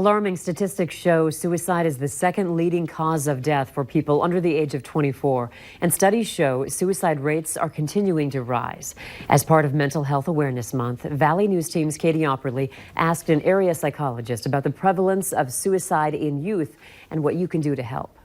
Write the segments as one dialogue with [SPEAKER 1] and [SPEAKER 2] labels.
[SPEAKER 1] Alarming statistics show suicide is the second leading cause of death for people under the age of 24, and studies show suicide rates are continuing to rise. As part of Mental Health Awareness Month, Valley News Team's Katie Opperly asked an area psychologist about the prevalence of suicide in youth and what you can do to help.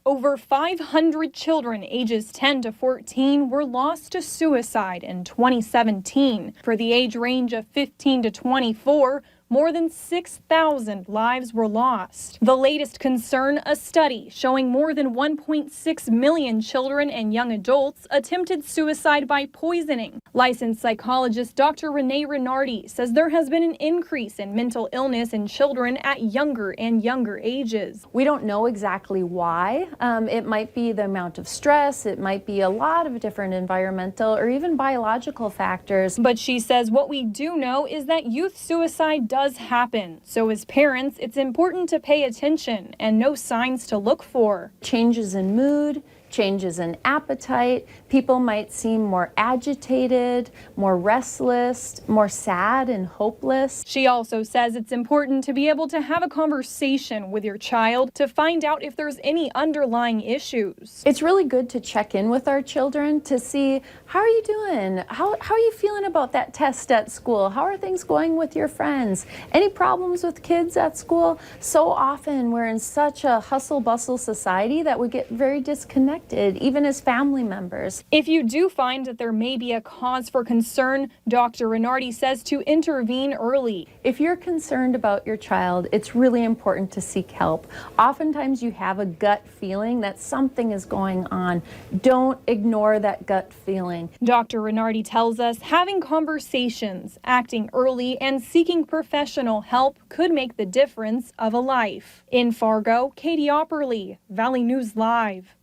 [SPEAKER 2] Over 500 children ages 10 to 14 were lost to suicide in 2017. For the age range of 15 to 24, more than 6,000 lives were lost. The latest concern, a study showing more than 1.6 million children and young adults attempted suicide by poisoning. Licensed psychologist Dr. Renee Renardi says there has been an increase in mental illness in children at younger and younger ages.
[SPEAKER 3] We don't know exactly why. It might be the amount of stress, it might be a lot of different environmental or even biological factors.
[SPEAKER 2] But she says what we do know is that youth suicide does happen. So as parents, it's important to pay attention and know signs to look for.
[SPEAKER 3] Changes in mood, changes in appetite. People might seem more agitated, more restless, more sad and hopeless.
[SPEAKER 2] She also says it's important to be able to have a conversation with your child to find out if there's any underlying issues.
[SPEAKER 3] It's really good to check in with our children to see, how are you doing? How are you feeling about that test at school? How are things going with your friends? Any problems with kids at school? So often we're in such a hustle-bustle society that we get very disconnected, even as family members.
[SPEAKER 2] If you do find that there may be a cause for concern, Dr. Renardi says to intervene early.
[SPEAKER 3] If you're concerned about your child, it's really important to seek help. Oftentimes you have a gut feeling that something is going on. Don't ignore that gut feeling.
[SPEAKER 2] Dr. Renardi tells us having conversations, acting early, and seeking professional help could make the difference of a life. In Fargo, Katie Opperly, Valley News Live.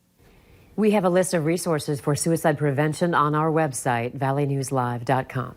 [SPEAKER 1] We have a list of resources for suicide prevention on our website, valleynewslive.com.